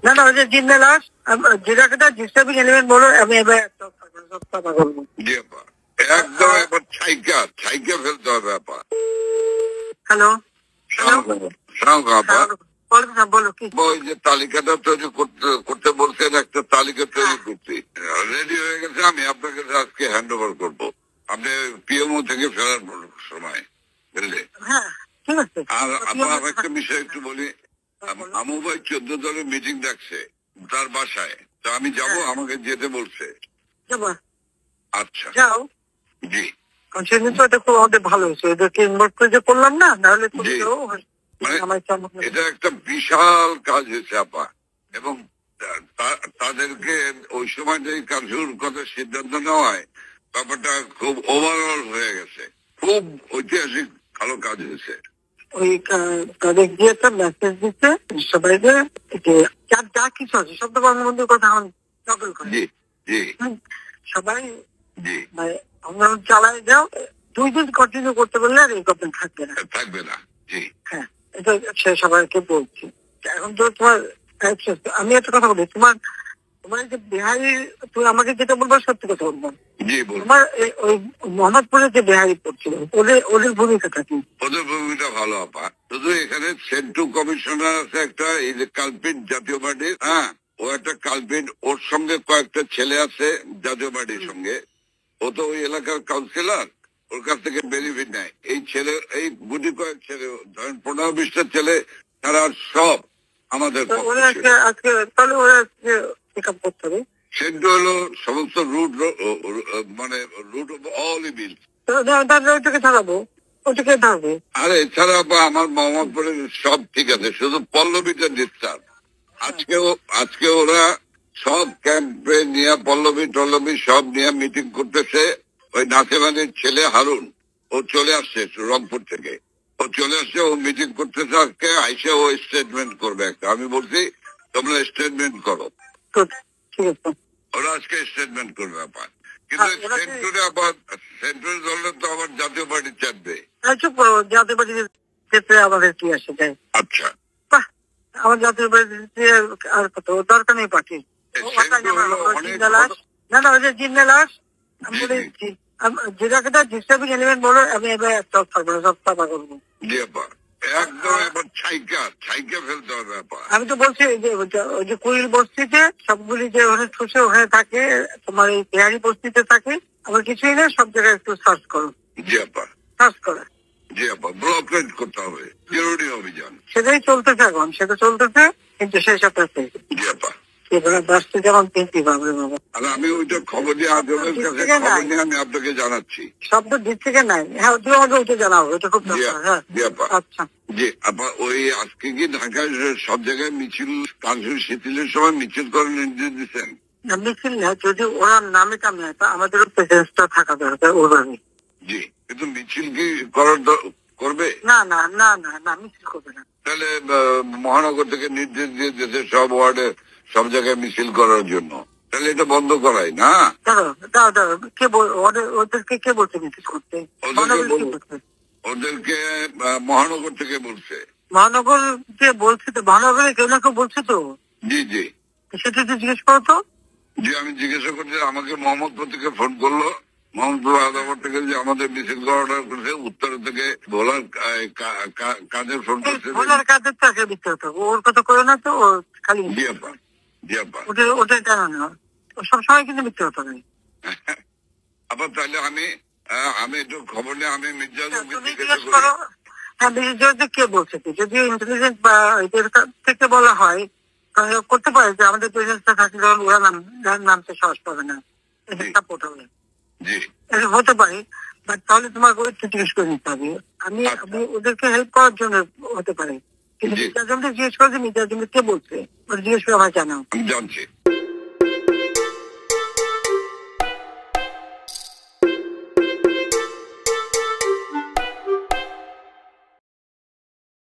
না না, ওই যে জিন্না লাশ যেটা ডিস্টার্বিং এলিমেন্ট বলো, আমি এবার কথা বলবো। জি আপা, একদম এবার ছাইকা ফেলতে হবে আপা। হ্যালো আপা, বলো কি? ওই যে তালিকাটা তৈরি করতে বলছেন, একটা তালিকা তৈরি করছি, রেডি হয়ে গেছে। আমি আপনাকে আজকে হ্যান্ড ওভার করবো, আপনি পিএমও থেকে ফেরার সময়, বুঝলে? হ্যাঁ ঠিক আছে। আর আপনার একটা বিষয় একটু বলি, আমু ভাই 14 দলের মিটিং ডাকছে তার বাসায়, তো আমি যাব, আমাকে যেতে বলছে। আচ্ছা যাও। জি, সেদিন তো এটা খুব আমাদের ভালো হয়েছে, এদেরকে ইনভলভ করে যে করলাম না, নাহলে এটা একটা বিশাল কাজ হয়েছে আপা। এবং তাদেরকে ওই সময় যে কাজুর কথা সিদ্ধান্ত নেওয়ায় ব্যাপারটা খুব ওভারঅল হয়ে গেছে, খুব ঐতিহাসিক ভালো কাজ হয়েছে। ওই তাদের গিয়ে একটা মেসেজ দিচ্ছে সবাইকে, যা কিছু আছে সব তো বঙ্গবন্ধুর কথা এখন নকল করে। জি জি, সবাই জি আন্দোলন চালায় যাও, 2 দিন কন্টিনিউ করতে পারলে আর এই গভর্নমেন্ট থাকবে না। জি হ্যাঁ, এটা সবাইকে বলছি। এখন তো তোমার, আমি একটা কথা বলি, তোমার যে বিহারি, তুমি আমাকে যেটা বলবো সত্যি কথা বলবো। তোমার ওই মোহাম্মদপুরে যে বিহারি পড়ছিল, ওদের ভূমিকাটা কি? ওদের ভূমিকা ভালো আপা, শুধু এখানে সেন্টু কমিশনার আছে একটা, এই যে কালপিট জাতীয় পার্টির, হ্যাঁ ও একটা কালপিট, ওর সঙ্গে কয়েকটা ছেলে আছে জাতীয় পার্টির সঙ্গে, ও তো ওই এলাকার কাউন্সিলর, ওর কাছ থেকে বেনিফিট নেয়। এই ছেলে, এই গুটি কয়েক ছেলে, ধরেন 15-20টা ছেলে, তারা সব আমাদের তাহলে ওরা পিক আপ করতে হবে। সেটা হলো সমস্ত রুট, মানে রুট অফ অল ইভিল, ওইটাকে ছাড়াবো, ওইটাকে থাকবে। আর এছাড়া আমার মোহাম্মদপুরের সব ঠিক আছে, শুধু পল্লবীটা ডিস্টার্ব। আজকে ওরা সব ক্যাম্পে নিয়ে পল্লবী সব নিয়ে মিটিং করতেছে। ওই নাসিমানের ছেলে হারুন, ও চলে আসছে রংপুর থেকে, ও চলে আসছে, ও মিটিং করতেছে আজকে, আইসে ও স্টেটমেন্ট করবে একটা। আমি বলছি তোমরা স্টেটমেন্ট করো, ওরা আজকে স্টেটমেন্ট করবে আপা। কিন্তু সেন্টুরে আবার, সেন্টুরে ধরলে তো আবার জাতীয় পার্টি চাপবে। জাতীয় পার্টির ক্ষেত্রে আমাদের কি আসে যায়? আচ্ছা, আমার জাতীয় পার্টিতে আর কত দরকার নেই পার্টির। না না, ওই যে জিন্না লাশ, আমি বলেছি যেটা ডিস্টার্বিং এলিমেন্ট বলো, আমি এবার সব করবো। জি আপা, একদম এবার ছাইকা ফেলতে হবে আপা। আমি তো বলছি ওই যে কুড়িল বস্তিতে সবগুলি যে ওখানে ঠুসে ওখানে থাকে, তোমার এই বিহারি বস্তিতে থাকে, আবার কিছুই না, সব জায়গায় একটু সার্চ করো। জি আপা, সার্চ করো। জি আপা, ব্লকেট করতে হবে, জরুরি অভিযান। সেটাই চলতেছে এখন, সেটা চলতেছে, কিন্তু সেই সাথে জি আপা, যেমন কিনতে পারবে বাবা। আমি ওইটা খবর দিয়ে আজমের কাছে খবর নিয়ে আমি আপনাকে জানাচ্ছি। শব্দ দিক থেকে নাই, হ্যাঁ তুই আমাকে ওইটা জানাবো, এটা খুব দরকার। হ্যাঁ জি আপা, আচ্ছা জি আপা। ওই আজকে কি ঢাকায় সব জায়গায় মিছিল, কালচুর শিথিলের সময় মিছিল করার নির্দেশ দিচ্ছেন? মিছিল না, যদি ওরা নামে কামে আমাদেরও প্রেজেন্সটা থাকা দরকার ওভাবে। জি, কিন্তু মিছিল কি করার করবে? না না না না না, মিছিল করবে না। তাহলে মহানগর থেকে নির্দেশ দিয়ে দিয়েছে সব ওয়ার্ডে সব জায়গায় মিছিল করার জন্য, তাহলে এটা বন্ধ করাই না। ওদেরকে কে বলছে মিছিল করতে? ওদেরকে মহানগর থেকে বলছে। মহানগর কে বলছে? তো মহানগরে কেউ না কেউ বলছে তো। জি জি, সেটা জিজ্ঞেস করো তো। জি, আমি জিজ্ঞাসা করছি, আমাকে মোহাম্মদপুর থেকে ফোন করলো, মোহাম্মদপুর আদালত থেকে, যে আমাদের মিছিল করাটা করছে, উত্তর থেকে ভোলার কাজের ফোন করছে। ভোলার কাজের তো আগে দিতে হতো, ওর কথা করে না তো, ও খালি। জি আপা, জি আপা, ওটা জানানো সবসময় কিন্তু মিথ্যে কথা নেই। আবার তাহলে আমি একটু খবর নিয়ে আমি হ্যাঁ, কে বলছে? যদি ইন্টেলিজেন্স বা এদের থেকে বলা হয় করতে পারে যে আমাদের প্রেজেন্সটা থাকলে ওরা নামতে সাহস পাবে না, এটা সাপোর্ট হবে, হতে পারে। বাট তাহলে তোমাকে জিজ্ঞেস করে নিতে হবে। আমি ওদেরকে হেল্প করার জন্য হতে পারে, কিন্তু মির্জা আজমকে জিজ্ঞেস করে যে মির্জা আজমকে কে বলছে, ওটা জিজ্ঞেস করে আমার জানাও। জানছি।